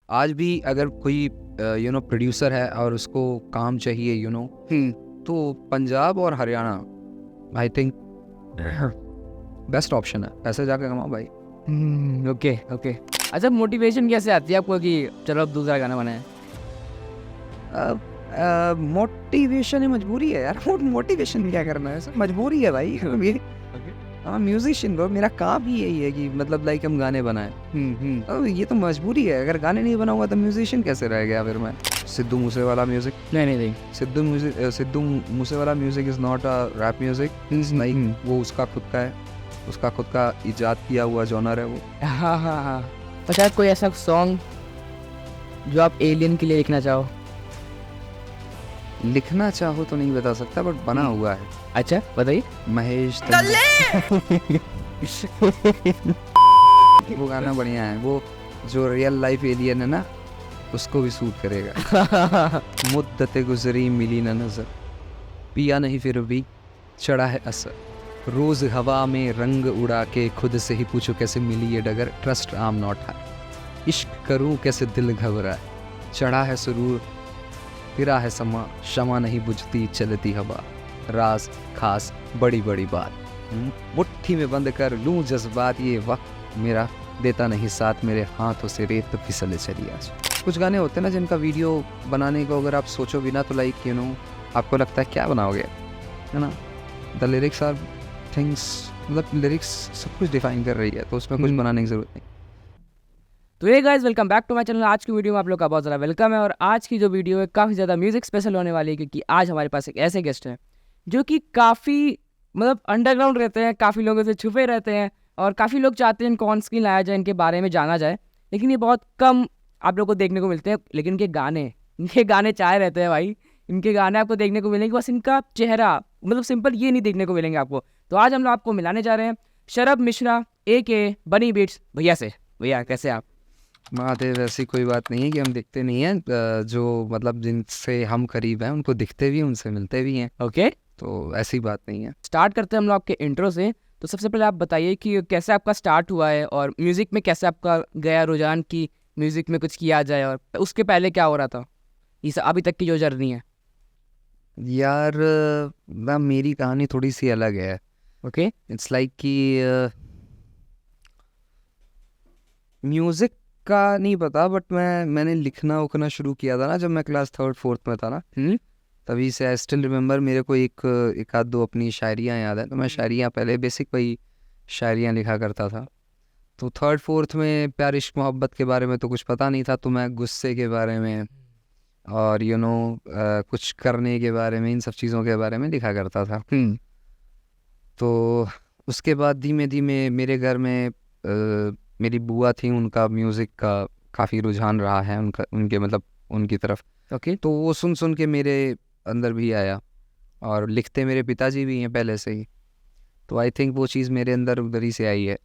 आज भी अगर कोई प्रोड्यूसर है और उसको काम चाहिए तो पंजाब और Haryana I think best option है। पैसे जाके कमाओ भाई। Okay okay. अच्छा, मोटिवेशन कैसे आती है आपको कि चलो अब दूसरा गाना बनाए? मोटिवेशन है, मजबूरी है यार। मोटिवेशन क्या करना है, सब मजबूरी है भाई। हाँ, म्यूजिशियन ब्रो, मेरा काम ही यही है कि मतलब लाइक हम गाने बनाएं। अब ये तो मजबूरी है। अगर गाने नहीं बनाऊंगा तो म्यूजिशियन कैसे रह गया फिर मैं? सिद्धू मूसेवाला म्यूजिक नहीं Sidhu Moosewala music is not a rap music. Like वो उसका खुद का है, उसका खुद का इजाद किया हुआ जॉनर है वो। हाँ। तो शायद कोई ऐसा सॉन्ग जो आप एलियन के लिए लिखना चाहो? लिखना चाहो तो नहीं बता सकता, बट बना हुआ है। अच्छा बताइए। महेश वो गाना बढ़िया है। वो जो रियल लाइफ एलियन है ना, उसको भी सूट करेगा। मुद्दते गुजरी मिली न नजर, पिया नहीं फिर भी चढ़ा है असर, रोज हवा में रंग उड़ा के खुद से ही पूछो कैसे मिली ये डगर, ट्रस्ट आम नॉट हाई, इश्क करूं कैसे दिल घबराए, चढ़ा है सुरूर फिरा है समा, शमा नहीं बुझती चलती हवा, राज खास बड़ी बड़ी बात, मुट्ठी में बंद कर लूं जज्बात, ये वक्त मेरा देता नहीं साथ, मेरे हाथों से रेत फिसले चली आज। कुछ गाने होते हैं ना जिनका वीडियो बनाने को अगर आप सोचो भी ना तो लाइक आपको लगता है क्या बनाओगे, है ना। द लिरिक्स आर थिंग्स, मतलब लिरिक्स सब कुछ डिफाइन कर रही है, तो उसमें कुछ बनाने की ज़रूरत नहीं। तो ये guys, welcome back to my channel. आज की वीडियो में आप लोग का बहुत ज़्यादा वेलकम है। और आज की जो वीडियो है काफ़ी ज़्यादा म्यूजिक स्पेशल होने वाली है, क्योंकि आज हमारे पास एक ऐसे गेस्ट हैं जो कि काफ़ी मतलब अंडरग्राउंड रहते हैं, काफ़ी लोगों से छुपे रहते हैं, और काफ़ी लोग चाहते हैं इनको ऑन स्क्रीन लाया जाए, इनके बारे में जाना जाए, लेकिन ये बहुत कम आप लोग को देखने को मिलते हैं। लेकिन इनके गाने चाहे रहते हैं भाई। इनके गाने आपको देखने को मिलेंगे, बस इनका चेहरा मतलब सिंपल ये नहीं देखने को मिलेंगे आपको। तो आज हम लोग आपको मिलाने जा रहे हैं शरभ मिश्रा AK बनी बीट्स भैया से। भैया कैसे आप? महादेव, ऐसी कोई बात नहीं है कि हम दिखते नहीं हैं। जो मतलब जिनसे हम करीब हैं उनको दिखते भी हैं, उनसे मिलते भी हैं। ओके, तो ऐसी बात नहीं है। स्टार्ट करते हैं हम लोग आपके इंट्रो से। तो सबसे पहले आप बताइए कि कैसे आपका स्टार्ट हुआ है, और म्यूज़िक में कैसे आपका गया रुझान कि म्यूज़िक में कुछ किया जाए, और उसके पहले क्या हो रहा था, इस अभी तक की जो जर्नी है। यार ना, मेरी कहानी थोड़ी सी अलग है। ओके इट्स लाइक कि म्यूज़िक का नहीं पता, बट मैंने लिखना उखना शुरू किया था ना जब मैं क्लास 3rd 4th में था ना। तभी से आई स्टिल रिमेंबर। मेरे को एक आध दो अपनी शायरियाँ याद है, तो मैं शायरियाँ पहले बेसिक वही शायरियाँ लिखा करता था। तो 3rd 4th में प्यार इश्क मोहब्बत के बारे में तो कुछ पता नहीं था, तो मैं गुस्से के बारे में और कुछ करने के बारे में, इन सब चीज़ों के बारे में लिखा करता था। तो उसके बाद धीमे धीमे मेरे घर में मेरी बुआ थी, उनका म्यूज़िक का काफ़ी रुझान रहा है, उनकी तरफ। ओके तो वो सुन सुन के मेरे अंदर भी आया, और लिखते मेरे पिताजी भी हैं पहले से ही, तो आई थिंक वो चीज़ मेरे अंदर उधर ही से आई है।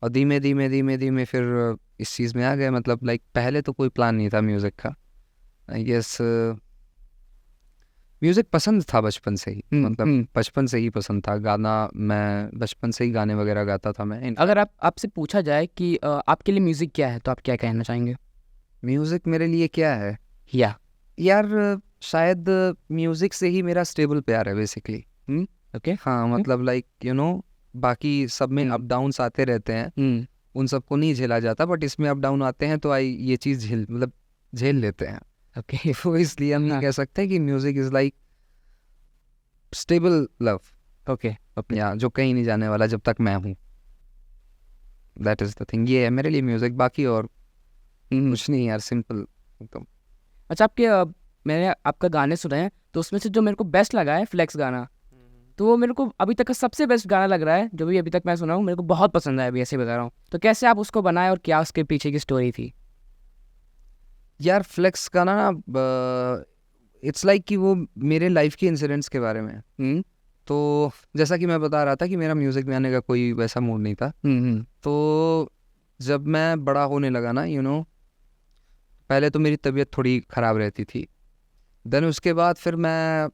और धीमे धीमे फिर इस चीज़ में आ गए। मतलब लाइक पहले तो कोई प्लान नहीं था म्यूज़िक का। आई गेस म्यूज़िक पसंद था बचपन से ही, मतलब बचपन से ही पसंद था गाना। मैं बचपन से ही गाने वगैरह गाता था मैं। अगर आपसे पूछा जाए कि आपके लिए म्यूज़िक क्या है, तो आप क्या कहना चाहेंगे? म्यूज़िक मेरे लिए क्या है यार शायद म्यूज़िक से ही मेरा स्टेबल प्यार है बेसिकली। ओके हाँ, मतलब लाइक बाकी सब में अप डाउन्स आते रहते हैं, उन सबको नहीं झेला जाता, बट इसमें अप डाउन आते हैं तो ये चीज़ झेल लेते हैं। ओके तो इसलिए हम ये कह सकते हैं कि music is like stable love. Okay या जो कहीं नहीं जाने वाला जब तक मैं हूँ। That is the thing. ये है मेरे लिए म्यूजिक, बाकी और कुछ नहीं यार, सिंपल एकदम। अच्छा, मैंने आपका गाने सुने हैं, तो उसमें से जो मेरे को बेस्ट लगा है फ्लेक्स गाना, तो वो मेरे को अभी तक का सबसे बेस्ट गाना लग रहा है, जो भी अभी तक मैं सुना हूँ। मेरे को बहुत पसंद आया, अभी ऐसे बता रहा हूँ। तो कैसे आप उसको बनाए और क्या उसके पीछे की स्टोरी थी? यार फ्लेक्स का ना इट्स लाइक कि वो मेरे लाइफ के इंसिडेंट्स के बारे में है। तो जैसा कि मैं बता रहा था कि मेरा म्यूज़िक में आने का कोई वैसा मूड नहीं था। तो जब मैं बड़ा होने लगा ना, पहले तो मेरी तबीयत थोड़ी ख़राब रहती थी। देन उसके बाद फिर मैं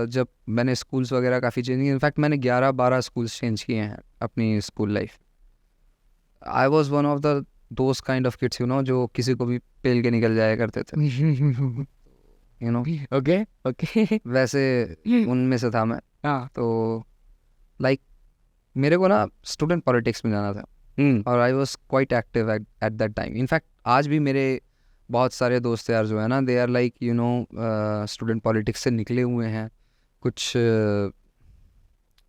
जब मैंने स्कूल्स वगैरह काफ़ी चेंज किए, इनफैक्ट मैंने 11-12 स्कूल्स चेंज किए हैं अपनी school life. I was one of the those kind of kids जो किसी को भी पेल के निकल जाया करते थे ओके ओके वैसे उनमें से था मैं। हाँ तो लाइक मेरे को ना स्टूडेंट पॉलिटिक्स में जाना था और I was quite active at that time. In fact आज भी मेरे बहुत सारे दोस्त यार जो है ना, they are like student politics से निकले हुए हैं। कुछ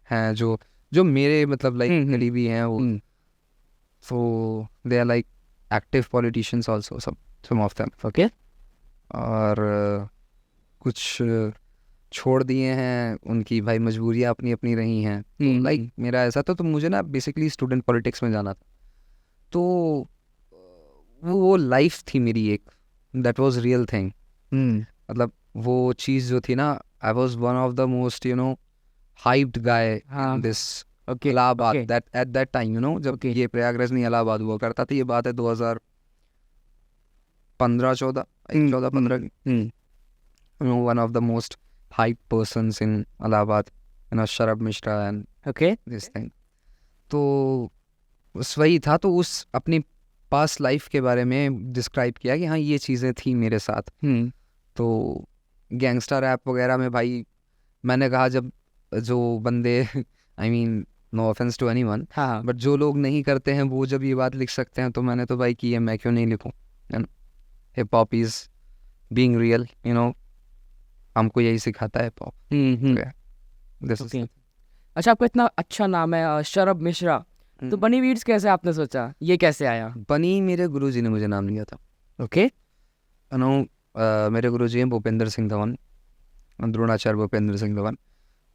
हैं जो जो मेरे मतलब लाइक करीबी हैं वो, so they are like active politicians also, some of them। Okay और कुछ छोड़ दिए हैं, उनकी भाई मजबूरियाँ अपनी अपनी रही हैं। तो लाइक मेरा ऐसा था, तो मुझे ना बेसिकली स्टूडेंट पॉलिटिक्स में जाना था। तो वो लाइफ थी मेरी एक, दैट वाज रियल थिंग। मतलब वो चीज़ जो थी ना, I was one of the most hyped guy in this okay Allahabad okay. That at that time जब Okay. ये प्रयागराज नहीं इलाहाबाद हुआ करता था। ये बात है 2015-14 14-15 की। One of the most hype persons in Allahabad, Sharab Mishra and okay this thing. तो उस वही था। तो उस अपनी पास्ट लाइफ के बारे में डिस्क्राइब किया कि हाँ ये चीज़ें थी मेरे साथ। तो गैंगस्टर रैप वगैरह में भाई मैंने कहा, जब जो बंदे I mean no offence to anyone, हाँ बट जो लोग नहीं करते हैं वो जब ये बात लिख सकते हैं, तो मैंने तो भाई की है, मैं क्यों नहीं लिखूं। Hip hop is being real, हमको यही सिखाता है हिप हॉप। This okay. अच्छा, आपका इतना अच्छा नाम है शरब मिश्रा, तो बनी बीट्स कैसे आपने सोचा, ये कैसे आया? बनी मेरे गुरुजी ने मुझे नाम दिया था। ओके मेरे गुरुजी हैं भूपेंद्र सिंह धवन, द्रोणाचार्य भूपेंद्र सिंह धवन।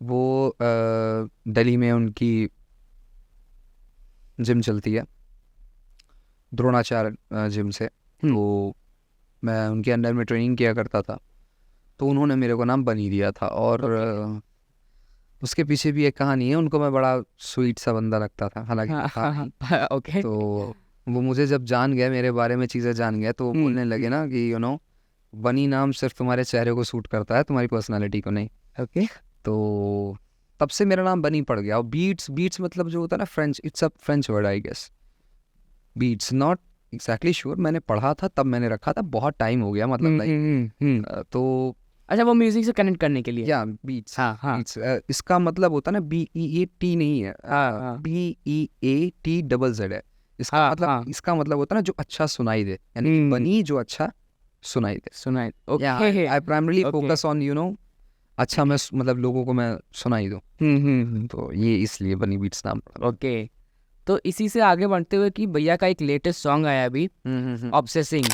वो दिल्ली में उनकी जिम चलती है, द्रोणाचार्य जिम से। तो मैं उनके अंडर में ट्रेनिंग किया करता था, तो उन्होंने मेरे को नाम बनी दिया था। और उसके पीछे भी एक कहानी है। उनको मैं बड़ा स्वीट सा बंदा लगता था, हालांकि ओके तो वो मुझे जब जान गए, मेरे बारे में चीज़ें जान गए, तो वो बोलने लगे ना कि बनी नाम सिर्फ तुम्हारे चेहरे को सूट करता है, तुम्हारी पर्सनालिटी को नहीं। ओके तो तब से मेरा नाम बनी पड़ गया। और बीट्स मतलब जो होता है ना, French, it's a French word I guess. Beats not exactly sure, मैंने पढ़ा था तब मैंने रखा था, बहुत टाइम हो गया मतलब लाइक। तो अच्छा, वो म्यूजिक से कनेक्ट करने के लिए। या बीट्स, हाँ हाँ बीट्स इसका मतलब होता है ना, BEAT नहीं है, हाँ BEATZZ है इसका हाँ, मतलब। हाँ। इसका मतलब होता है ना जो अच्छा सुनाई दे, यानी बनी जो अच्छा सुनाई दे। सुनाई। या okay I primarily Okay. Focus on अच्छा मैं मतलब लोगों को मैं सुनाई दूँ। तो ये इसलिए बनी बीट्स नाम पड़ा। ओके। तो इसी से आगे बढ़ते हुए कि भैया का एक लेटेस्ट सॉन्ग आया अभी, ऑब्सेसिंग,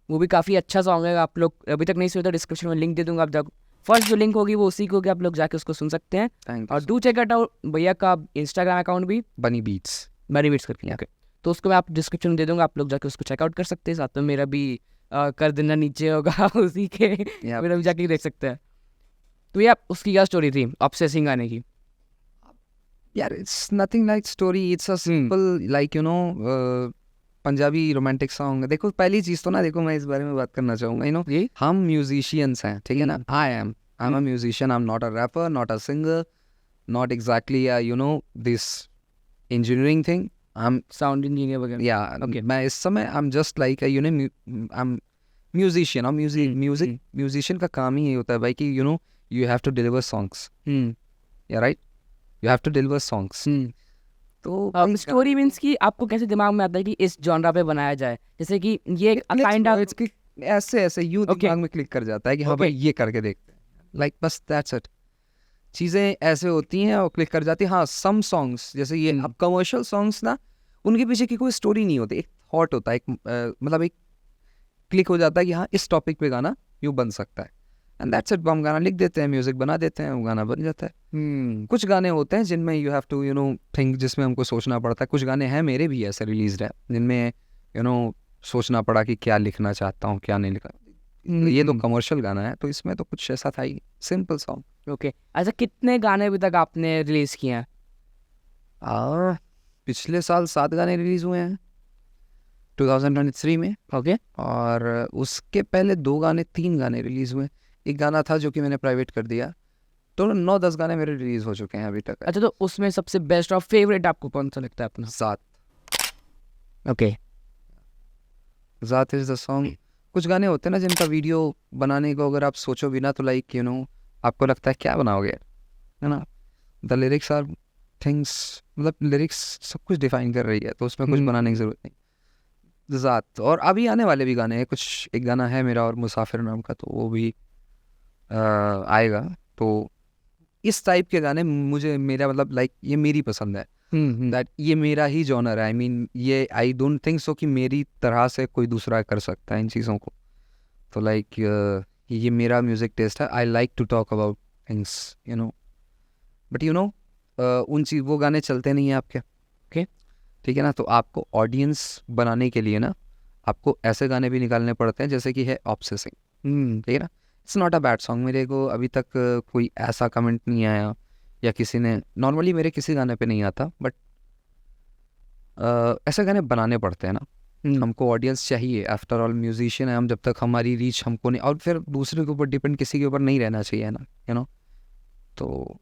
वो भी काफ़ी अच्छा सॉन्ग है। आप लोग अभी तक नहीं सुने तो डिस्क्रिप्शन में लिंक दे दूंगा, आप जब फर्स्ट जो लिंक होगी वो उसी को होगी, आप लोग जाके उसको सुन सकते हैं। थैंक और डू चेक इट आउट, भैया का इंस्टाग्राम अकाउंट भी बनी बीट्स। बनी बीट्स करके। ओके, तो उसको मैं आप डिस्क्रिप्शन में दे दूंगा, आप लोग जाके उसको चेकआउट कर सकते हैं। साथ में मेरा भी कर देना नीचे होगा उसी के, मेरा भी जाके देख सकते हैं। तो ये उसकी क्या स्टोरी थी ऑब्सेसिंग आने की? यार it's nothing like story, it's a simple like Punjabi romantic song. देखो पहली चीज़ तो ना, देखो मैं इस बारे में बात करना चाहूँगा, जी हम म्यूजिशियंस हैं, ठीक है ना। I am a musician, I am not a rapper, not a singer, not exactly this engineering thing. I am sound engineer वगैरह। या Okay. मैं इस समय I am just like I am musician. और म्यूजिशियन का काम ही ये होता है भाई कि you have to deliver songs, या right, you have to deliver songs. तो स्टोरी मीन्स कि आपको कैसे दिमाग में आता है कि इस जॉनरा पे बनाया जाए, जैसे कि ये काइंड ऑफ ऐसे यूं दिमाग में क्लिक कर जाता है कि हाँ भाई ये करके देखते हैं, लाइक बस दैट्स इट। चीज़ें ऐसे होती हैं और क्लिक कर जाती हैं। हाँ, सम सॉन्ग्स जैसे ये अब कमर्शियल सॉन्ग्स ना, उनके पीछे की कोई स्टोरी नहीं होती, एक थॉट होता है, एक मतलब एक क्लिक हो जाता है कि हाँ इस टॉपिक पे गाना यूँ बन सकता है, एंड दैट्स इट। हम गाना लिख देते हैं, म्यूजिक बना देते हैं, वो गाना बन जाता है। कुछ गाने होते हैं जिनमें यू हैव टू थिंक, जिसमें हमको सोचना पड़ता है। कुछ गाने हैं, मेरे भी ऐसे रिलीज है जिनमें सोचना पड़ा कि क्या लिखना चाहता हूँ क्या नहीं लिखना। ये तो कमर्शियल गाना है, तो इसमें तो कुछ ऐसा था ही, सिंपल सॉन्ग। ओके। अच्छा, कितने गाने अभी तक आपने रिलीज किए हैं? पिछले साल 7 गाने रिलीज हुए हैं 2023 में। ओके। और उसके पहले 3 गाने रिलीज हुए। एक गाना था जो कि मैंने प्राइवेट कर दिया। तो 9-10 गाने मेरे रिलीज हो चुके हैं अभी तक। अच्छा, तो उसमें सबसे बेस्ट और फेवरेट आपको कौन सा लगता है अपना? सात। ओके। ज़ात इज़ द सॉन्ग। कुछ गाने होते हैं ना जिनका वीडियो बनाने को अगर आप सोचो भी ना तो लाइक आपको लगता है क्या बनाओगे, है ना। द लिरिक्स आर थिंग्स, मतलब लिरिक्स सब कुछ डिफाइन कर रही है, तो उसमें कुछ बनाने की ज़रूरत नहीं। ज़ात और अभी आने वाले भी गाने हैं कुछ, एक गाना है मेरा और मुसाफिर नाम का, तो वो भी आएगा। तो इस टाइप के गाने मुझे, मेरा मतलब लाइक ये मेरी पसंद है, दैट ये मेरा ही जॉनर है। आई मीन ये आई डोंट थिंक सो कि मेरी तरह से कोई दूसरा कर सकता है इन चीज़ों को। तो लाइक ये मेरा म्यूज़िक टेस्ट है। I like to talk about things but उन चीज़ वो गाने चलते नहीं हैं आपके, ओके ठीक है ना। तो आपको ऑडियंस बनाने के लिए ना आपको ऐसे गाने भी निकालने पड़ते हैं जैसे कि है ऑब्सेसिंग, ठीक है ना। It's not a bad song, मेरे को अभी तक कोई ऐसा कमेंट नहीं आया या किसी ने, नॉर्मली मेरे किसी गाने पे नहीं आता, बट ऐसे गाने बनाने पड़ते हैं ना। हमको ऑडियंस चाहिए, आफ्टर ऑल म्यूजिशियन है हम, जब तक हमारी रीच हमको नहीं, और फिर दूसरे के ऊपर डिपेंड किसी के ऊपर नहीं रहना चाहिए ना, तो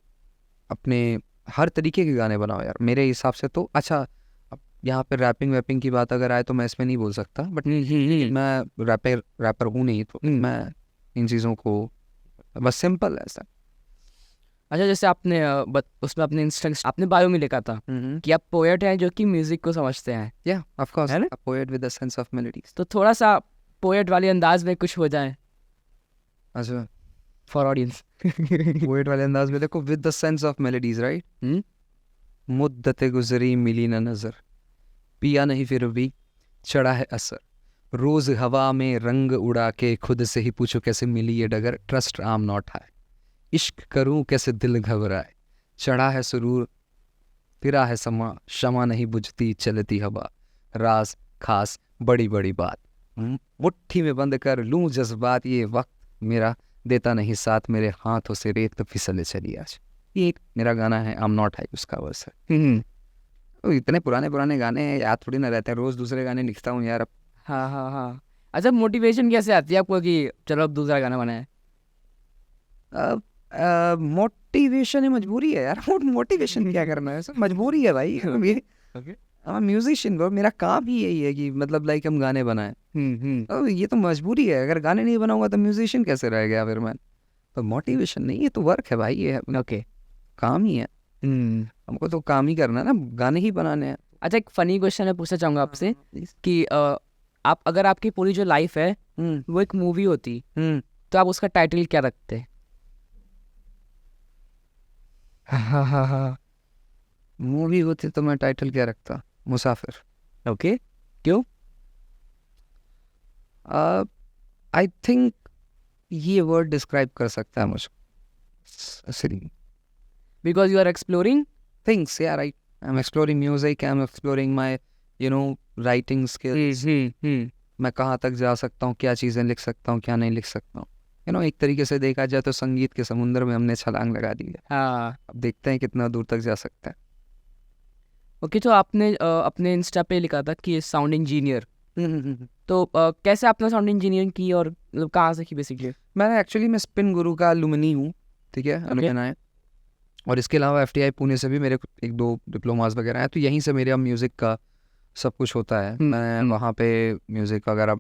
अपने हर तरीके के गाने बनाओ यार मेरे हिसाब से तो। अच्छा, अब यहाँ पे रैपिंग वैपिंग की बात अगर आए तो मैं इसमें नहीं बोल सकता, बट मैं रैपर हूँ नहीं, तो मैं इन चीज़ों को बस सिंपल ऐसा। अच्छा, जैसे आपने उसमें अपने आपने बायो में लिखा था कि आप पोएट हैं जो कि म्यूजिक को समझते हैं। या ऑफ कोर्स, है ना? A poet with a sense of melodies. तो थोड़ा सा पोएट वाले अंदाज में कुछ हो जाए अच्छा, फॉर ऑडियंस। पोएट वाले अंदाज में देखो, with the sense of melodies, right. मुद्दतें गुजरी मिली न नजर, पिया नहीं फिर भी चढ़ा है असर, रोज हवा में रंग उड़ा के खुद से ही पूछो कैसे मिली ये डगर, ट्रस्ट आम नॉट हाई, इश्क करूं कैसे दिल घबराए, चढ़ा है सुरूर फिरा है समा, शमा नहीं बुझती चलती हवा, राज खास बड़ी बड़ी बात, मुट्ठी में बंद कर लूं जज्बात, ये वक्त मेरा देता नहीं साथ, मेरे हाथों से रेत फिसले चली आज। ये एक मेरा गाना है, आम नॉट हाई, उसका वर्स है। तो इतने पुराने पुराने गाने याद थोड़ी ना रहते हैं, रोज दूसरे गाने लिखता हूँ यार अब। हाँ हाँ हाँ। अच्छा, मोटिवेशन कैसे आती है आपको कि चलो अब दूसरा गाना बनाए? मोटिवेशन है, मजबूरी है यार। मोटिवेशन क्या करना है, सब मजबूरी है भाई। म्यूजिशियन ब्रो, मेरा काम ही यही है कि मतलब लाइक हम गाने बनाएं। तो ये तो मजबूरी है, अगर गाने नहीं बनाऊंगा तो म्यूजिशियन कैसे रह गया फिर मैं। तो मोटिवेशन नहीं, ये तो वर्क है भाई, ये ओके। काम ही है, हमको तो काम ही करना है ना, गाने ही बनाने हैं। अच्छा, एक फनी क्वेश्चन मैं पूछना चाहूँगा आपसे कि आप अगर आपकी पूरी जो लाइफ है वो एक मूवी होती तो आप उसका टाइटल क्या रखते? मूवी होती तो मैं टाइटल क्या रखता? मुसाफिर। ओके, क्यों? आई थिंक ये वर्ड डिस्क्राइब कर सकता है मुझको। Because you are exploring things, yeah, right. I'm exploring music, I'm exploring my writing skills. मैं कहाँ तक जा सकता हूँ, क्या चीज़ें लिख सकता हूँ, क्या नहीं लिख सकता हूँ। एक तरीके से देखा जाए तो संगीत के समुंदर में हमने छलांग लगा दी है। हाँ। अब देखते हैं कितना दूर तक जा सकता है। ओके, तो आपने अपने इंस्टा पे लिखा था कि साउंड इंजीनियर, तो कैसे आपने साउंड इंजीनियरिंग की और मतलब कहाँ से की बेसिकली? मैं एक्चुअली मैं स्पिन गुरु का लुमिनी हूँ, ठीक है, अनुपना है। और इसके अलावा FTI पुणे से भी मेरे एक दो डिप्लोमास वगैरह हैं, तो यहीं से मेरे म्यूज़िक का सब कुछ होता है। मैं वहाँ पे म्यूज़िक वगैरह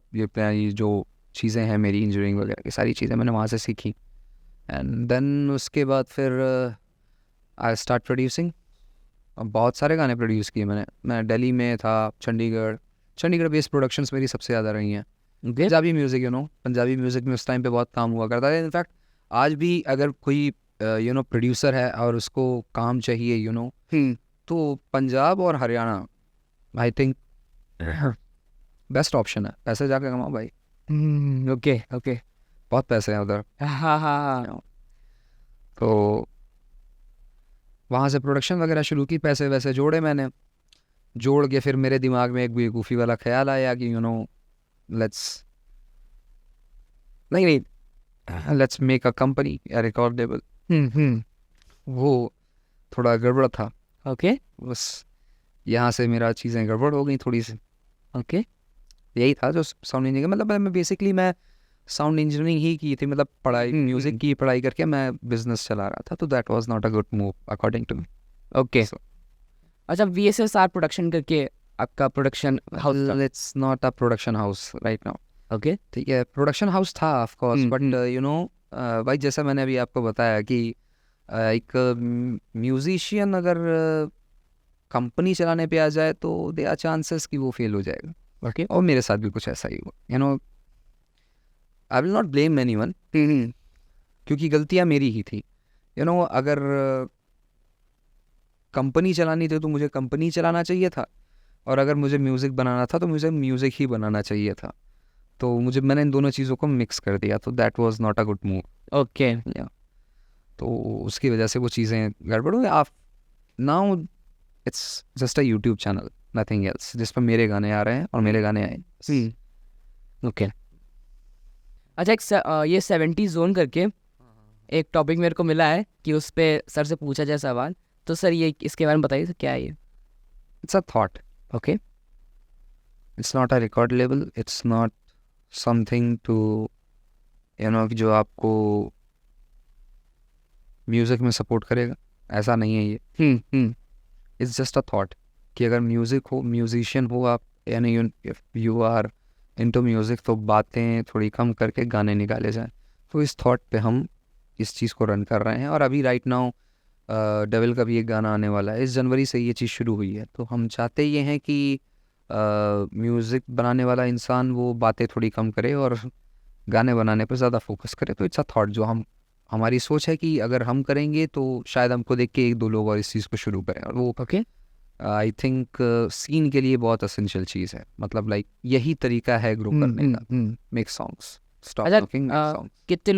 ये जो चीज़ें हैं मेरी इंजीनियरिंग वगैरह की सारी चीज़ें मैंने वहाँ से सीखी। एंड देन उसके बाद फिर आई स्टार्ट प्रोड्यूसिंग। अब बहुत सारे गाने प्रोड्यूस किए मैं दिल्ली में था, चंडीगढ़ बेस्ड प्रोडक्शंस मेरी सबसे ज़्यादा रही हैं। पंजाबी म्यूज़िक पंजाबी म्यूज़िक में उस टाइम पे बहुत काम हुआ करता है। इनफैक्ट आज भी अगर कोई प्रोड्यूसर है और उसको काम चाहिए तो पंजाब और Haryana I think best option है। पैसे जाके कमाओ भाई। ओके ओके, बहुत पैसे हैं उधर। हाँ हाँ। तो वहाँ से प्रोडक्शन वगैरह शुरू की, पैसे वैसे जोड़े मैंने, जोड़ के फिर मेरे दिमाग में एक बेवकूफ़ी वाला ख्याल आया कि let's make a company, a record label. वो थोड़ा गड़बड़ था। ओके, बस यहाँ से मेरा चीज़ें गड़बड़ हो गई थोड़ी सी। ओके, यही था जो साउंड इंजीनियरिंग, मतलब मैं साउंड इंजीनियरिंग ही की थी, मतलब पढ़ाई म्यूज़िक की पढ़ाई करके मैं बिजनेस चला रहा था, तो that was not a good move according to me. Okay. अच्छा, VSSR प्रोडक्शन करके आपका प्रोडक्शन हाउस था? It's not a production house right now, okay. ठीक है। प्रोडक्शन हाउस था of course, hmm, but you know भाई जैसा मैंने अभी आपको बताया कि एक म्यूजिशियन अगर कंपनी चलाने पे आ जाए तो दे आर चांसेस कि वो फेल हो जाएगा। ओके। और मेरे साथ भी कुछ ऐसा ही हुआ, you know. I will not blame anyone, क्योंकि गलतियां मेरी ही थी। यू नो अगर कंपनी चलानी थी तो मुझे कंपनी चलाना चाहिए था, और अगर मुझे म्यूज़िक बनाना था तो मुझे म्यूज़िक ही बनाना चाहिए था। तो मैंने इन दोनों चीज़ों को मिक्स कर दिया, तो that was not a good move. Okay. या तो उसकी वजह से वो चीज़ें गड़बड़ हुई। आप now it's just a YouTube channel, nothing else, जिस पर मेरे गाने आ रहे हैं और मेरे गाने आए। ओके। अच्छा, ये 70 जोन करके एक टॉपिक मेरे को मिला है कि उस पे सर से पूछा जाए सवाल, तो सर ये इसके बारे में बताइए, सर क्या है ये? It's a thought, okay. It's not a record label, it's not something to you know जो आपको म्यूज़िक में सपोर्ट करेगा, ऐसा नहीं है ये। इट्स जस्ट अ थॉट कि अगर म्यूज़िक हो, म्यूजिशियन हो आप, यानी if you are into music, तो बातें थोड़ी कम करके गाने निकाले जाएं। तो इस थॉट पे हम इस चीज़ को रन कर रहे हैं। और अभी राइट नाउ डेविल का भी एक गाना आने वाला है, इस जनवरी से ये चीज़ शुरू हुई है। तो हम चाहते ये हैं कि म्यूज़िक बनाने वाला इंसान वो बातें थोड़ी कम करे और गाने बनाने पर ज़्यादा फोकस करे। तो इट्स अ थॉट जो हमारी सोच है कि अगर हम करेंगे तो शायद हमको देख के एक दो लोग और इस चीज़ को शुरू करें। और वो ओके। आई थिंक सीन के लिए बहुत असेंशियल चीज़ है, मतलब लाइक यही तरीका है ग्रो करने का। मेक सॉन्ग्स, स्टॉप अच्छा, टॉकिंग, मेक सॉन्ग्स। कितने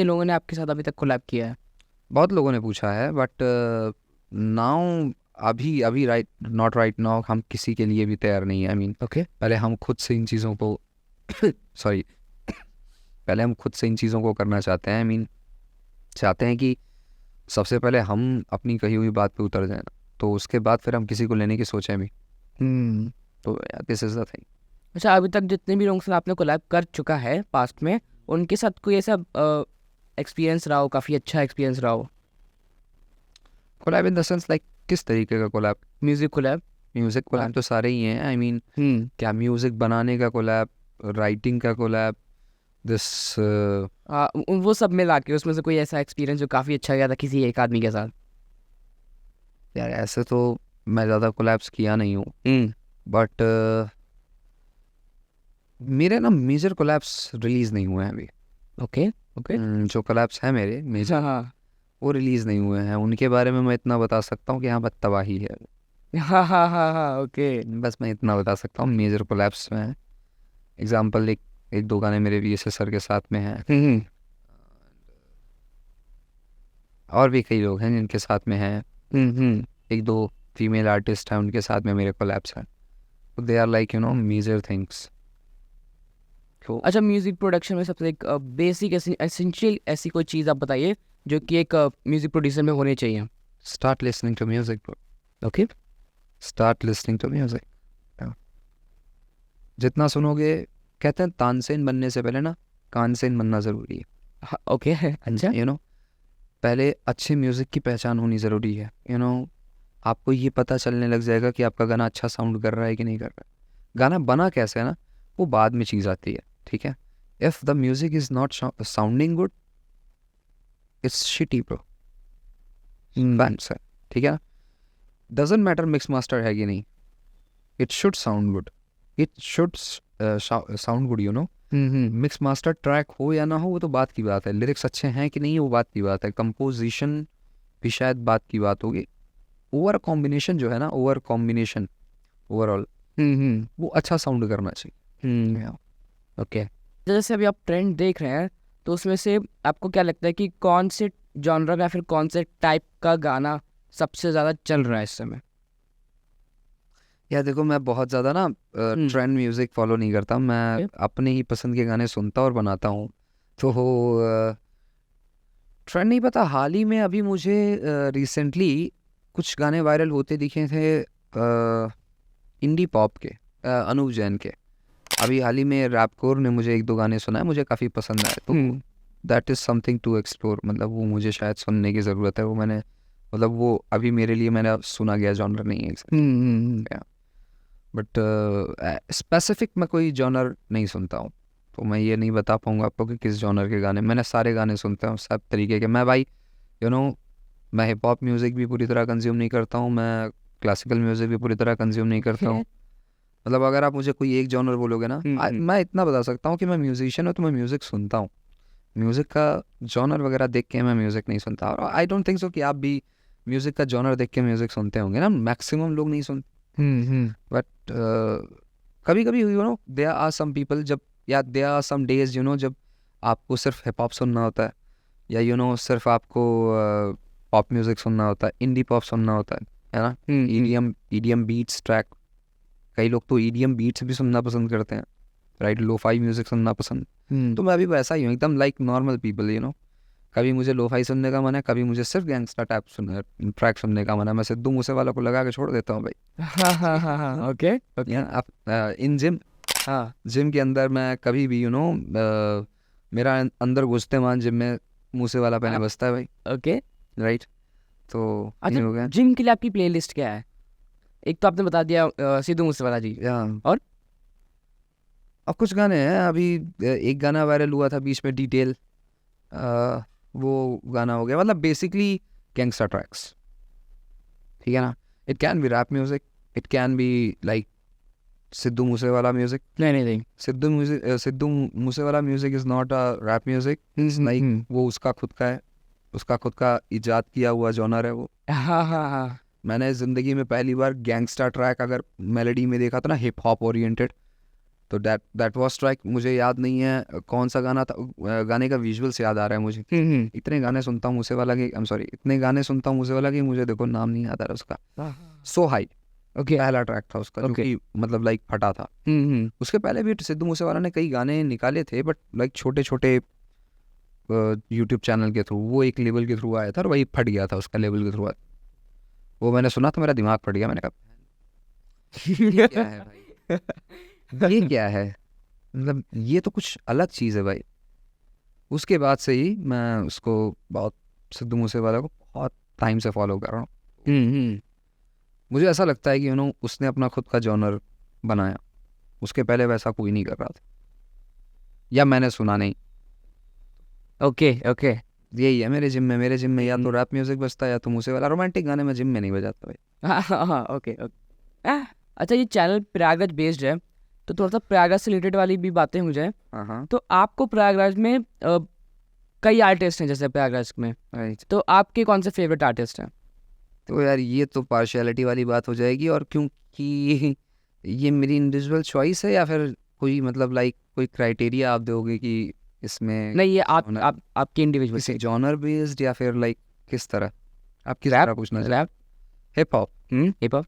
लोगों ने आपके साथ अभी तक कोलैब किया है? बहुत लोगों ने पूछा है, बट नाउ अभी राइट नॉट राइट नाउ हम किसी के लिए भी तैयार नहीं है। I mean okay. पहले हम खुद से इन चीज़ों को सॉरी पहले हम खुद से इन चीज़ों को करना चाहते हैं। आई मीन चाहते हैं कि सबसे पहले हम अपनी कही हुई बात पे उतर जाए ना, तो उसके बाद फिर हम किसी को लेने की सोचें भी। तो दिस इज़ द थिंग। अच्छा, अभी तक जितने भी लोगों से आपने कोलैब कर चुका है पास्ट में, उनके साथ कोई ऐसा एक्सपीरियंस रहा हो, काफ़ी अच्छा एक्सपीरियंस रहा हो? Collab in the sense like किस तरीके का collab? Music collab. Music collab तो सारे ही हैं। आई मीन क्या म्यूज़िक बनाने का कोलैब, राइटिंग का कोलैब, दिस वो सब मिला के उसमें से कोई ऐसा एक्सपीरियंस जो काफ़ी अच्छा गया था किसी एक आदमी के साथ? यार ऐसे तो मैं ज़्यादा कोलैब्स किया नहीं हूँ, बट मेरे ना मेजर कोलैब्स रिलीज़ नहीं हुए हैं अभी। ओके। ओके। जो कोलैब्स हैं मेरे मेजर, हाँ वो रिलीज़ नहीं हुए हैं। उनके बारे में मैं इतना बता सकता हूँ कि हाँ बस तबाही है। हाँ हाँ हाँ हाँ। ओके। बस मैं इतना बता सकता हूँ, मेजर कोलैब्स में एग्जाम्पल एक दो गाने मेरे वीएसए सर के साथ में हैं, और भी कई लोग हैं जिनके साथ में हैं। एक दो फीमेल आर्टिस्ट हैं, उनके साथ में मेरे कोलैब्स हैं। तो they are like you know major things. तो अच्छा, म्यूजिक प्रोडक्शन में सबसे एक बेसिक एसेंशियल ऐसी कोई चीज़ आप बताइए जो कि एक म्यूजिक प्रोड्यूसर में होनी चाहिए। Start listening to music, okay. Start listening to music. जितना सुनोगे, कहते हैं तानसेन बनने से पहले ना कानसेन बनना ज़रूरी है। ओके। अच्छा। यू नो पहले अच्छे म्यूज़िक की पहचान होनी ज़रूरी है। यू नो आपको ये पता चलने लग जाएगा कि आपका गाना अच्छा साउंड कर रहा है कि नहीं कर रहा है। गाना बना कैसे है ना, वो बाद में चीज़ आती है, ठीक है। If the music is not sounding good, it's shitty bro, bands है, ठीक है ना। डजेंट मैटर मिक्स मास्टर है कि नहीं, it should sound good, it should sound good, you know. Mix master track हो या ना हो वो तो बात की बात है, लिरिक्स अच्छे हैं कि नहीं वो बात की बात है, कंपोजिशन भी शायद बात की बात होगी। ओवर कॉम्बिनेशन जो है ना, ओवर कॉम्बिनेशन ओवरऑल वो अच्छा साउंड करना चाहिए। ओके। जैसे अभी आप ट्रेंड देख रहे हैं, तो उसमें से आपको क्या लगता है कि कौन से जॉनर या फिर कौन से टाइप का गाना सबसे ज़्यादा चल रहा है इस समय? यार देखो, मैं बहुत ज़्यादा ना ट्रेंड म्यूज़िक फॉलो नहीं करता, मैं अपने ही पसंद के गाने सुनता और बनाता हूँ। तो ट्रेंड नहीं पता, हाल ही में अभी मुझे रिसेंटली कुछ गाने वायरल होते दिखे थे इंडी पॉप के, अनूप जैन के। अभी हाल ही में रैपकोर ने मुझे एक दो गाने सुनाए, मुझे काफ़ी पसंद आए। तो that is something to explore, मतलब वो मुझे शायद सुनने की ज़रूरत है। वो मैंने मतलब वो अभी मेरे लिए मैंने सुना गया जॉनर नहीं है exactly। बट स्पेसिफिक मैं कोई जॉनर नहीं सुनता हूँ, तो मैं ये नहीं बता पाऊँगा आपको कि किस जॉनर के गाने। मैंने सारे गाने सुनता हूँ, सब तरीके के। मैं भाई मैं हिप हॉप म्यूज़िक भी पूरी तरह कंज्यूम नहीं करता हूँ, मैं क्लासिकल म्यूज़िक भी पूरी तरह कंज्यूम नहीं करता हूँ। मतलब अगर आप मुझे कोई एक जॉनर बोलोगे ना, मैं इतना बता सकता हूँ कि मैं म्यूजिशियन हूँ तो मैं म्यूज़िक सुनता हूँ। म्यूज़िक का जॉनर वगैरह देख के मैं म्यूज़िक नहीं सुनता, और आई डोंट थिंक सो कि आप भी म्यूज़िक का जॉनर देख के म्यूज़िक सुनते होंगे ना। मैक्सिमम लोग नहीं सुनते, बट कभी कभी देयर आर सम पीपल जब, या देयर आर सम डेज जब आपको सिर्फ हिप हॉप सुनना होता है, या सिर्फ आपको पॉप म्यूज़िक सुनना होता है, इंडी पॉप सुनना होता है ना, ईडीएम बीट्स ट्रैक। कई लोग तो ईडीएम बीट्स भी सुनना पसंद करते हैं, राइट, लोफाई म्यूज़िक सुनना पसंद। तो मैं अभी वैसा ही हूँ, एकदम लाइक नॉर्मल पीपल। कभी मुझे लोफाई सुनने का मन है, कभी मुझे सिर्फ गैंगस्टर ट्रैक सुनने का मन है। मैं सिद्धू मूसेवाला को लगा के छोड़ देता हूँ भाई। ओके इन जिम के अंदर मैं कभी भी मेरा अंदर घुसते मान जिम में मूसेवाला पहने बजता है भाई। ओके राइट, तो ये हो अच्छा, गया। जिम के लिए आपकी प्लेलिस्ट क्या है? एक तो आपने बता दिया सिद्धू मूसेवाला जी, और अब कुछ गाने हैं। अभी एक गाना वायरल हुआ था बीच में, डिटेल, वो गाना हो गया। मतलब बेसिकली गैंगस्टर ट्रैक्स, ठीक है ना। It can be rap music, it can be like Sidhu Moosewala music. नहीं Sidhu Moosewala music is not a rap music, like वो उसका खुद का है, उसका खुद का इजाद किया हुआ जॉनर है वो। हाँ मैंने ज़िंदगी में पहली बार गैंगस्टर ट्रैक अगर मेलोडी में देखा था ना, हिप हॉप ओरिएंटेड, तो दैट वाज ट्रैक। मुझे याद नहीं है कौन सा गाना था, गाने का विजुअल्स याद आ रहा है मुझे। इतने गाने सुनता हूँ मूसेवाला के, आई एम सॉरी, इतने गाने सुनता हूँ मूसेवाला के, मुझे देखो नाम नहीं आता रहा उसका। सो हाई ओके पहला ट्रैक था उसका, जो कि मतलब लाइक फटा था। उसके पहले भी सिद्धू मूसेवाला ने कई गाने निकाले थे, बट लाइक छोटे छोटे यूट्यूब चैनल के थ्रू, वो एक लेवल के थ्रू आया था और वही फट गया था, उसका लेवल के थ्रू आया। वो मैंने सुना तो मेरा दिमाग फट गया, मैंने कहा ये क्या है भाई, ये क्या है, मतलब ये तो कुछ अलग चीज़ है भाई। उसके बाद से ही मैं उसको बहुत, सिद्धू मूसेवाला को बहुत टाइम से फॉलो कर रहा हूँ। मुझे ऐसा लगता है कि उसने अपना खुद का जॉनर बनाया, उसके पहले वैसा कोई नहीं कर रहा था, या मैंने सुना नहीं। ओके यही है मेरे जिम में या तो रैप म्यूजिक बजता है या तो मूसेवाला। रोमांटिक गाने में जिम में नहीं बजाता भाई। ओके अच्छा, ये चैनल प्रयागराज बेस्ड है, तो थोड़ा सा प्रयागराज से रिलेटेड वाली भी बातें हो जाए। तो आपको प्रयागराज में कई आर्टिस्ट हैं जैसे प्रयागराज में, तो आपके कौन से फेवरेट आर्टिस्ट हैं? तो यार ये तो पार्शियलिटी वाली बात हो जाएगी, और क्योंकि ये मेरी इंडिविजुअल चॉइस है, या फिर कोई मतलब लाइक कोई क्राइटेरिया आप दोगे कि इसमें नहीं, ये आपकी इंडिविजुअल किसी जॉनर बेस्ड, या फिर लाइक किस तरह, आप किस तरह पूछना चाहते? Rap, hip hop, hip hop,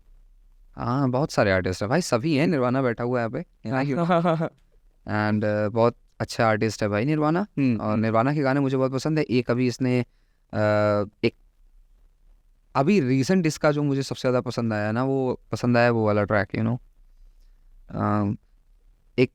हाँ बहुत सारे आर्टिस्ट हैं भाई, सभी हैं। निर्वाणा बैठा हुआ है यहाँ पे, एंड बहुत अच्छा आर्टिस्ट है भाई निर्वाणा। और निर्वाणा के गाने मुझे बहुत पसंद है। एक अभी इसने एक अभी रिसेंट इसका जो मुझे सबसे ज़्यादा पसंद आया ना, वो पसंद आया वो वाला ट्रैक, एक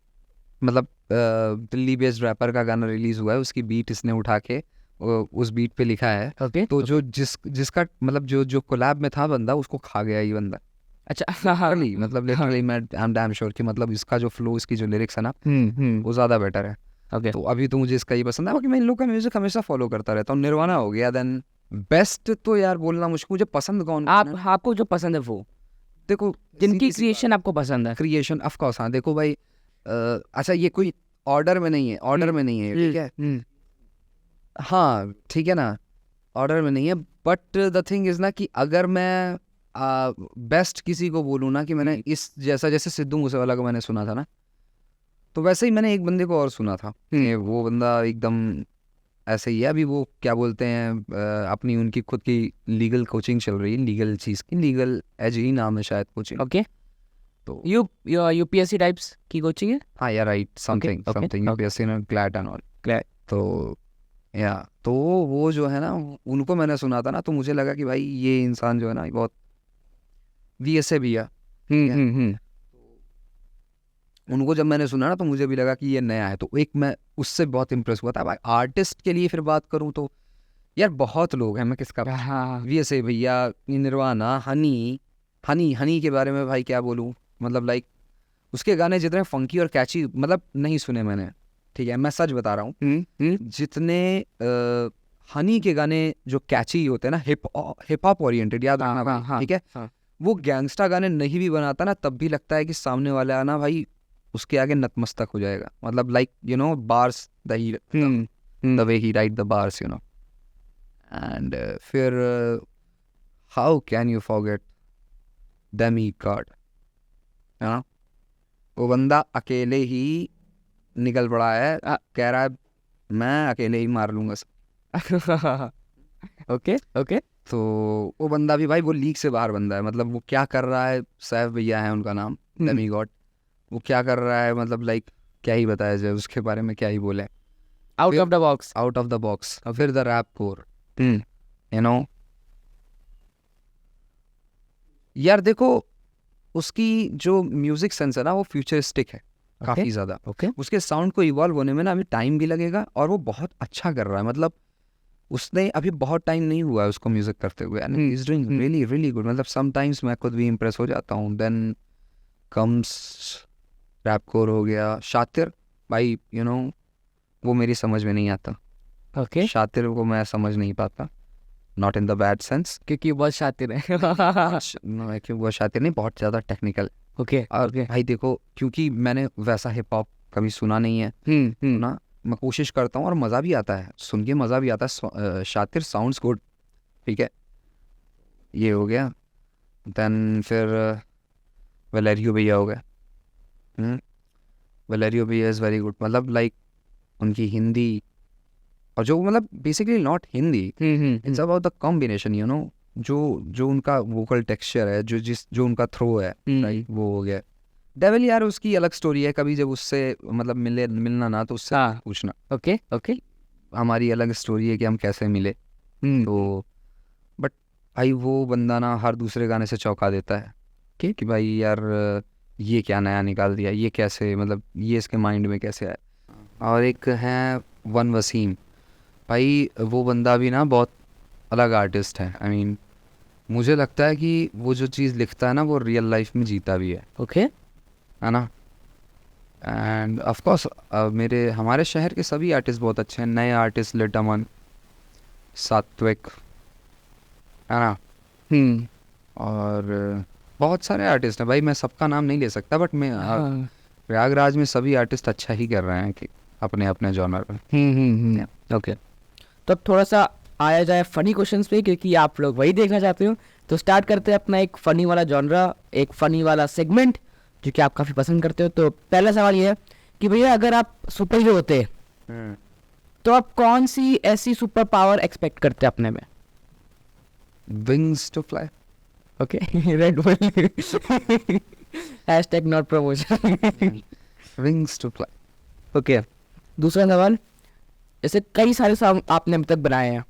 मतलब दिल्ली बेस्ड रैपर का गाना रिलीज हुआ है, उसकी बीट इसने उठा के उस बीट पे लिखा है। तो जो जिसका मतलब जो कोलैब में था बंदा, उसको खा गया ये बंदा। अच्छा मतलब लिटरली मैं आई एम डैम श्योर कि मतलब इसका जो फ्लो, इसकी जो लिरिक्स है ना, वो ज़्यादा बेटर है। तो अभी तो मुझे इसका ही पसंद है, बाकी मैं इन लोग का म्यूजिक हमेशा फॉलो करता रहता हूँ। निर्वाणा हो गया, देन बेस्ट तो यार बोलना मुश्किल, मुझे पसंद कौन आपको जो पसंद है वो, देखो जिनकी क्रिएशन आपको पसंद है। क्रिएशन ऑफ कोर्स, हाँ देखो भाई, अच्छा ये कोई ऑर्डर में नहीं है, ठीक है, हाँ ठीक है ना, ऑर्डर में नहीं है, बट द थिंग इज ना कि अगर मैं बेस्ट किसी को बोलूँ ना कि मैंने इस जैसे सिद्धू मूसेवाला को मैंने सुना था ना, तो वैसे ही मैंने एक बंदे को और सुना था, वो बंदा एकदम ऐसे ही है। अभी वो क्या बोलते हैं, अपनी उनकी खुद की लीगल कोचिंग चल रही है, लीगल चीज़ की, लीगल एज ही नाम है शायद कोचिंग। ओके, तो यूपीएससी टाइप्स की कोचिंग है। हाँ या राइट, समथिंग यूपीएससी ना, क्लैट एंड ऑल। तो या तो वो जो है ना, उनको मैंने सुना था ना, तो मुझे लगा कि भाई ये इंसान जो है ना बहुत VSA भी है। उनको जब मैंने सुना ना, तो मुझे भी लगा कि ये नया है, तो एक मैं उससे बहुत इम्प्रेस हुआ था भाई। आर्टिस्ट के लिए फिर बात करूँ तो यार बहुत लोग हैं, मैं किसका VSA भैया, निर्वाणा, हनी के बारे में भाई क्या बोलूँ, मतलब लाइक उसके गाने जितने फंकी और कैची मतलब नहीं सुने मैंने, ठीक है, मैं सच बता रहा हूँ। जितने हनी के गाने जो कैची होते हैं ना, हिप हॉप ओरिएंटेड, याद रखना भाई, ठीक है, वो गैंगस्टा गाने नहीं भी बनाता ना तब भी लगता है कि सामने वाला ना भाई उसके आगे नतमस्तक हो जाएगा, मतलब like you know bars the way he wrote the bars, you know. And फिर how can you forget them he god, हाँ, वो बंदा अकेले ही निकल पड़ा है, कह रहा है मैं अकेले ही मार लूंगा सब। Okay okay. तो वो बंदा भी भाई वो लीग से बाहर बंदा है, मतलब वो क्या कर रहा है, सैफ भैया है उनका नाम, डेमी गॉड, वो क्या कर रहा है, मतलब लाइक क्या ही बताया जाए उसके बारे में, क्या ही बोले, out of the box, out of the box. फिर the rap core, you know यार, देखो उसकी जो म्यूजिक सेंस है ना वो फ्यूचरिस्टिक है काफी ज्यादा। उसके साउंड को इवॉल्व होने में ना अभी टाइम भी लगेगा, और वो बहुत अच्छा कर रहा है, मतलब उसने अभी बहुत टाइम नहीं हुआ है उसको म्यूजिक करते हुए, and he is doing really really good. मतलब समटाइम्स मैं खुद भी इम्प्रेस हो जाता हूँ। देन कम्स रैपकोर हो गया, शातिर भाई, यू नो वो मेरी समझ में नहीं आता। ओके, शातिर को मैं समझ नहीं पाता, not in the bad sense, क्योंकि बहुत शातिर है। क्योंकि वो शातिर नहीं, बहुत ज़्यादा टेक्निकल। ओके और भाई देखो, क्योंकि मैंने वैसा हिप हॉप कभी सुना नहीं है ना, मैं कोशिश करता हूँ और मज़ा भी आता है, सुन के मज़ा भी आता है। शातिर साउंड्स गुड, ठीक है, ये हो गया। देन फिर वलेरियो भैया हो गया, वलेरियो भैया इज़ वेरी गुड, मतलब लाइक उनकी हिंदी, और जो मतलब basically not Hindi, it's about the combination, you know, जो उनका वोकल टेक्सचर है, जो उनका थ्रो है, राइट, वो हो गया। डेविल यार उसकी अलग स्टोरी है, कभी जब उससे मतलब मिलना ना तो उससे पूछना। ओके ओके, हमारी अलग स्टोरी है कि हम कैसे मिले। तो बट भाई वो बंदा ना हर दूसरे गाने से चौंका देता है कि भाई यार ये क्या नया निकाल दिया, ये कैसे, मतलब ये इसके माइंड में कैसे आया। और एक है वन वसीम, भाई वो बंदा भी ना बहुत अलग आर्टिस्ट है। आई मीन मुझे लगता है कि वो जो चीज़ लिखता है ना वो रियल लाइफ में जीता भी है। ओके, है ना। एंड ऑफ कोर्स हमारे शहर के सभी आर्टिस्ट बहुत अच्छे हैं, नए आर्टिस्ट लिटमन, सात्विक, है ना, और बहुत सारे आर्टिस्ट हैं भाई, मैं सबका नाम नहीं ले सकता, बट मैं प्रयागराज में सभी आर्टिस्ट अच्छा ही कर रहे हैं कि अपने अपने जॉनर में। ओके, तो अब थोड़ा सा आया जाए फनी क्वेश्चंस पे, क्योंकि आप लोग वही देखना चाहते हो, तो स्टार्ट करते हैं अपना एक फ़नी वाला जॉनरा, एक फ़नी वाला सेगमेंट जो कि आप काफ़ी पसंद करते हो। तो पहला सवाल ये है कि भैया अगर आप सुपर हीरो होते तो आप कौन सी ऐसी सुपर पावर एक्सपेक्ट करते अपने में? Wings to fly. Okay, Red Bull, hashtag not promotion. Wings to fly. Okay, दूसरा सवाल, जैसे कई सारे सॉन्ग आपने अभी तक बनाए हैं,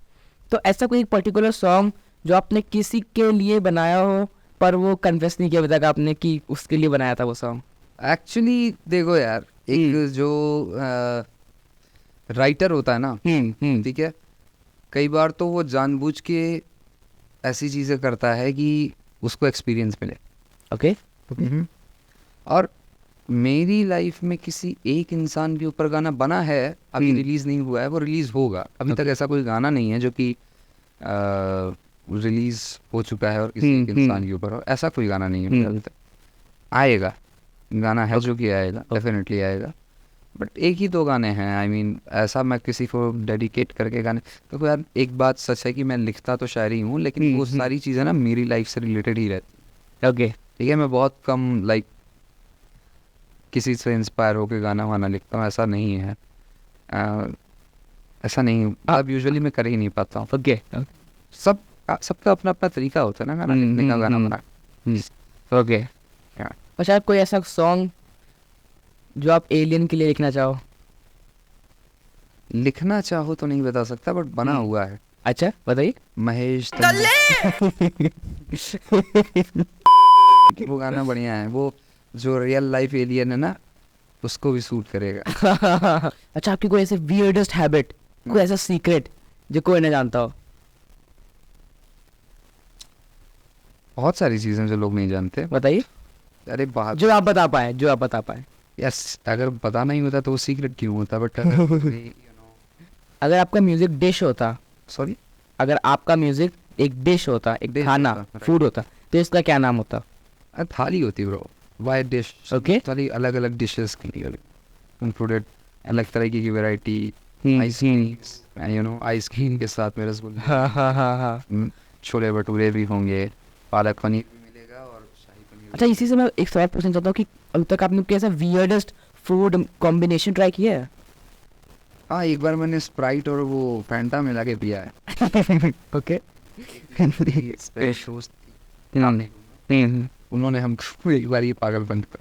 तो ऐसा कोई एक पर्टिकुलर सॉन्ग जो आपने किसी के लिए बनाया हो पर वो कन्फेस नहीं किया अभी तक आपने कि उसके लिए बनाया था वो सॉन्ग? एक्चुअली देखो यार, एक जो राइटर होता है ना, ठीक है, कई बार तो वो जानबूझ के ऐसी चीज़ें करता है कि उसको एक्सपीरियंस मिले। ओके, और मेरी लाइफ में किसी एक इंसान के ऊपर गाना बना है, अभी रिलीज नहीं हुआ है, वो रिलीज होगा। अभी तक ऐसा कोई गाना नहीं है जो कि रिलीज हो चुका है और किसी एक इंसान के ऊपर हो, ऐसा कोई गाना नहीं है अभी तक। आएगा, गाना है जो कि आएगा, डेफिनेटली आएगा, बट एक ही दो गाने हैं। आई मीन ऐसा मैं किसी को डेडिकेट करके गाने, तो यार एक बात सच है कि मैं लिखता तो शायरी हूँ, लेकिन वो सारी चीज़ें ना मेरी लाइफ से रिलेटेड ही रहती। ओके, ठीक है, मैं बहुत कम लाइक किसी से इंस्पायर होकर गाना वाना लिखता हूँ, ऐसा नहीं है। ऐसा नहीं, अब यूजुअली मैं कर ही नहीं पाता हूँ। ओके, सबका अपना अपना तरीका होता है ना गाना लिखने का, गाना बना। ओके, अच्छा कोई ऐसा सॉन्ग जो आप एलियन के लिए लिखना चाहो? लिखना चाहो तो नहीं बता सकता, बट बना हुआ है। अच्छा बताइए। महेश वो गाना बढ़िया है, वो जो रियल लाइफ एलियन है ना उसको भी सूट करेगा। अच्छा, आपकी कोई ऐसे वियर्डेस्ट हैबिट, कोई ऐसा सीक्रेट जो कोई ना जानता हो? बहुत सारी चीजें जो लोग नहीं जानते। बताइए। अरे बात जो आप बता पाए, जो आप बता पाए। यस, अगर पता नहीं होता तो वो सीक्रेट क्यों होता, बट अगर आपका म्यूजिक डिश होता, सॉरी, अगर आपका म्यूजिक एक डिश होता, एक Dish खाना, होता, right. फूड होता, तो इसका क्या नाम होता? थाली होती ब्रो, वाइट डिश। Okay. थाली अलग अलग डिशेस के लिए इंक्लूडेड, अलग तरह की वैरायटी, हम्म, आइसक्रीम, आइसक्रीम के साथ में रसगुल्ले, हाँ हाँ हाँ हाँ। छोले भटूरे भी होंगे, पालक पनीर भी मिलेगा और शाही पनीर अच्छा, इसी से मैं एक सवाल पूछना चाहता हूँ कि अभी तक आपने कैसा वियर्डेस्ट फूड कॉम्बिनेशन ट्राई किया है? हाँ, एक बार मैंने स्प्राइट और वो फैंटा मिला के पिया है। ओके। दोस्त उन्होंने हमको एक बार ये पागलपन कर,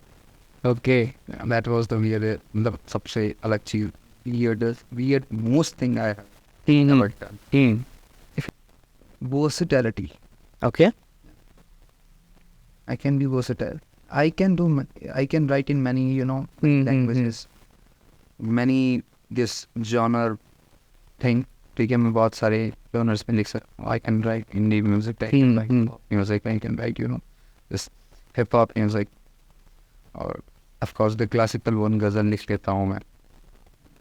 okay. That was the weird, मतलब सबसे अलग चीज, weird most thing I have ever done. Versatility, okay. I can be versatile. I can write in many, languages, many this genre thing. ठीक है, मैं बहुत सारे genres में लिख सकता हूँ. I can write indie music, I can write pop music, I can write, this hip hop music, और of course the classical one गज़ल लिख लेता हूँ मैं.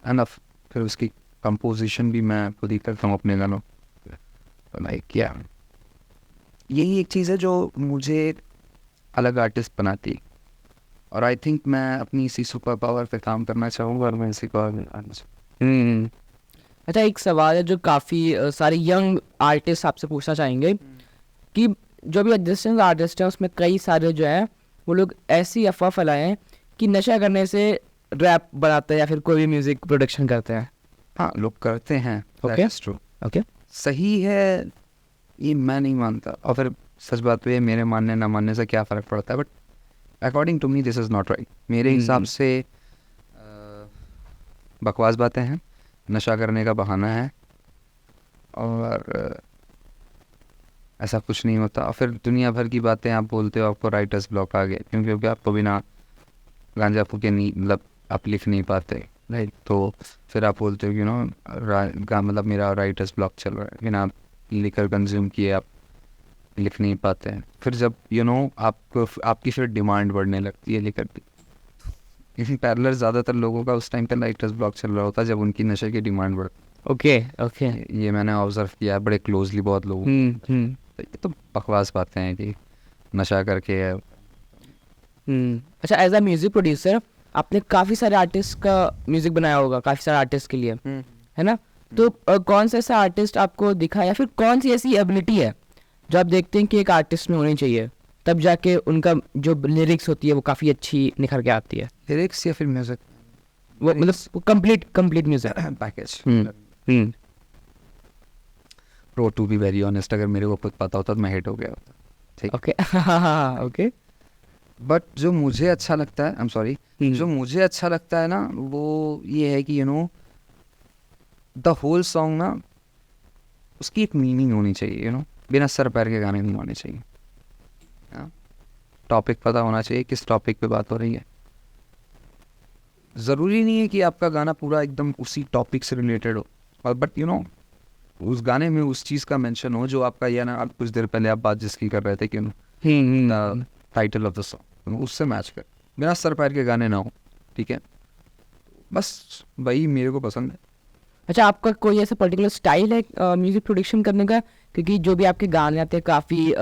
Enough. फिर उसकी composition भी मैं खुद ही करता हूँ अपने गानों. Like yeah, यही एक चीज़ है जो मुझे अलग आर्टिस्ट बनाती है, और आई थिंक मैं अपनी इसी सुपर पावर पे काम करना चाहूँगा और मैं इसी को आगे लाना चाहूँगा। अच्छा, एक सवाल है जो काफ़ी सारे यंग आर्टिस्ट आपसे पूछना चाहेंगे कि जो भी एग्जिस्टिंग आर्टिस्ट हैं उसमें कई सारे जो हैं वो लोग ऐसी अफवाह फैलाए हैं कि नशा करने से रैप बनाते हैं या फिर कोई भी म्यूज़िक प्रोडक्शन करते हैं। हाँ, लोग करते हैं, Okay. that is true. Okay. सही है, ये मैं नहीं मानता, और फिर सच बात तो ये मेरे मानने ना मानने से क्या फ़र्क पड़ता है, but according to me this is not right. मेरे हिसाब से बकवास बातें हैं, नशा करने का बहाना है, और ऐसा कुछ नहीं होता। और फिर दुनिया भर की बातें आप बोलते हो, आपको राइटर्स ब्लॉक आ गए क्योंकि आपको बिना गांजा फूके नहीं, मतलब आप लिख नहीं पाते, राइट? तो फिर आप बोलते हो मतलब मेरा राइटर्स ब्लॉक चल रहा है, बिना लिकर कंज्यूम किए आप लिख नहीं पाते हैं। फिर जब आपको आपकी फिर डिमांड बढ़ने लगती है लिकर की। इन पैरेलल ज़्यादातर लोगों का उस टाइम पे राइटर्स ब्लॉक चल रहा होता है जब उनकी नशे की डिमांड बढ़। ओके। ओके। ये मैंने ऑब्जर्व किया है बड़े क्लोजली बहुत लोगों को। तो ये तो बकवास बातें हैं कि नशा करके है। अच्छा, एज अ म्यूज़िक प्रोड्यूसर आपने काफ़ी सारे आर्टिस्ट का म्यूज़िक बनाया होगा, काफ़ी सारे आर्टिस्ट के लिए, है ना? तो कौन सा ऐसा आर्टिस्ट आपको दिखा या फिर कौन सी ऐसी एबिलिटी है जो आप देखते हैं कि एक आर्टिस्ट में होनी चाहिए, तब जाके उनका जो लिरिक्स होती है वो काफ़ी अच्छी निखर के आती है? लिरिक्स या फिर म्यूजिक, वो मतलब complete music package. Package. Pro to be very honest, अगर मेरे को खुद पता होता तो मैं हिट हो गया होता, ठीक। ओके। ओके। बट जो मुझे अच्छा लगता है, आई एम सॉरी, जो मुझे अच्छा लगता है ना वो ये है कि द होल सॉन्ग ना उसकी एक मीनिंग होनी चाहिए, बिना सर पैर के गाने नहीं होने चाहिए। टॉपिक पता होना चाहिए किस टॉपिक पे बात हो रही है। ज़रूरी नहीं है कि आपका गाना पूरा एकदम उसी टॉपिक से रिलेटेड हो, और बट उस गाने में उस चीज़ का मेंशन हो जो आपका, या ना आप कुछ देर पहले आप बात जिसकी कर रहे थे कि टाइटल ऑफ द सॉन्ग उससे मैच कर, बिना सर पैर के गाने ना हो, ठीक है? बस वही मेरे को पसंद है। अच्छा, आपका कोई ऐसा पर्टिकुलर स्टाइल है म्यूज़िक प्रोडक्शन करने का? क्योंकि जो भी आपके गाने आते हैं काफ़ी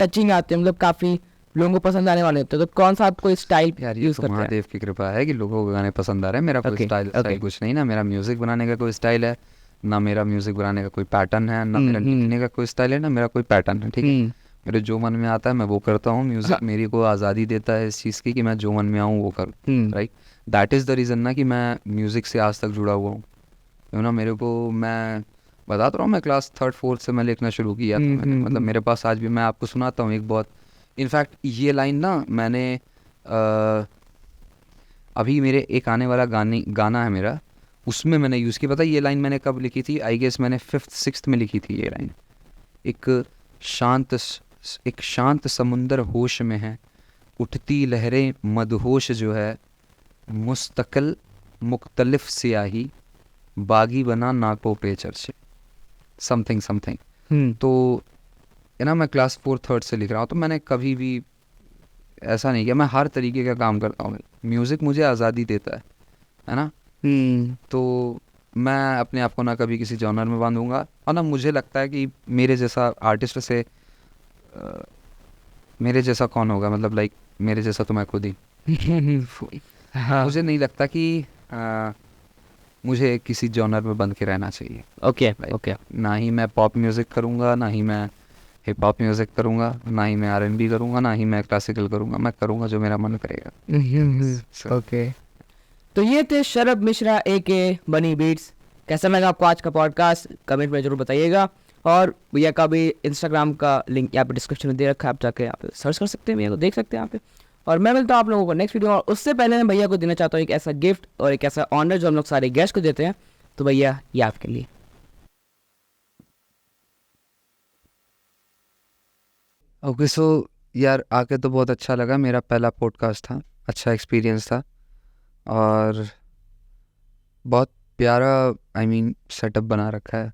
टचिंग आते हैं, मतलब काफ़ी लोगों को पसंद आने वाले होते हैं, तो कौन सा आप कोई स्टाइल यार ये यूज़ तो करते हैं? महादेव की कृपा है कि लोगों को गाने पसंद आ रहे हैं। मेरा कोई Okay, स्टाइल okay. कुछ नहीं, ना मेरा म्यूज़िक बनाने का कोई स्टाइल है, ना मेरा म्यूज़िक बनाने का कोई पैटर्न है, ना मेरा लिखने का कोई स्टाइल है, ना मेरा कोई पैटर्न है, ठीक है? मेरे जो मन में आता है मैं वो करता हूँ। म्यूज़िक मेरी को आज़ादी देता है इस चीज़ की कि मैं जो मन में आऊँ वो करूँ, right? That is the reason ना कि मैं म्यूज़िक से आज तक जुड़ा हुआ हूँ। मेरे को, मैं बता तो रहा हूँ, मैं क्लास 3rd 4th से मैं लिखना शुरू किया था मैंने। मतलब मेरे पास आज भी, मैं आपको सुनाता हूँ एक बहुत, इनफैक्ट ये लाइन ना मैंने अभी मेरे एक आने वाला गाना है मेरा, उसमें मैंने यूज़ की। पता है ये लाइन मैंने कब लिखी थी? आई गेस मैंने 5th 6th में लिखी थी ये लाइन। एक शांत समुंदर होश में है, उठती लहरें मदहोश जो है, मुस्तकिल मुख्तलिफ सियाही, बागी बना नाकों पे चर्चे, समथिंग। तो मैं क्लास 4th 3rd से लिख रहा हूँ, तो मैंने कभी भी ऐसा नहीं कि मैं हर तरीके का काम करता हूँ। म्यूज़िक मुझे आज़ादी देता है ना। तो मैं अपने आप को ना कभी किसी जॉनर में बांधूंगा, और ना मुझे लगता है कि मेरे जैसा आर्टिस्ट से मेरे जैसा कौन होगा, मतलब लाइक मेरे जैसा तो मैं खुद ही। हाँ मुझे नहीं लगता कि मुझे किसी जॉनर में बंध के रहना चाहिए। ओके Like, ओके ना ही मैं पॉप म्यूज़िक करूँगा, ना ही मैं हिप हॉप म्यूज़िक करूँगा, ना ही मैं R&B करूँगा, ना ही मैं क्लासिकल करूँगा। मैं करूँगा जो मेरा मन करेगा। So, okay. तो ये थे शरद मिश्रा AK बनी बीट्स। कैसा लगा आपको आज का पॉडकास्ट, कमेंट में जरूर बताइएगा। और भैया का भी इंस्टाग्राम का लिंक यहाँ पे डिस्क्रिप्शन में दे रखा है, आप जाके यहाँ पे सर्च कर सकते हैं, भैया को देख सकते हैं यहाँ पे। और मैं मिलता हूँ आप लोगों को नेक्स्ट वीडियो। और उससे पहले मैं भैया को देना चाहता हूँ एक ऐसा गिफ्ट और एक ऐसा ऑनर जो हम लोग सारे गेस्ट को देते हैं। तो भैया ये आपके लिए। ओके सो यार, आके तो बहुत अच्छा लगा। मेरा पहला पॉडकास्ट था, अच्छा एक्सपीरियंस था, और बहुत प्यारा सेटअप बना रखा है।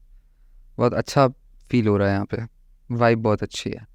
बहुत अच्छा फील हो रहा है यहाँ पे, वाइब बहुत अच्छी है।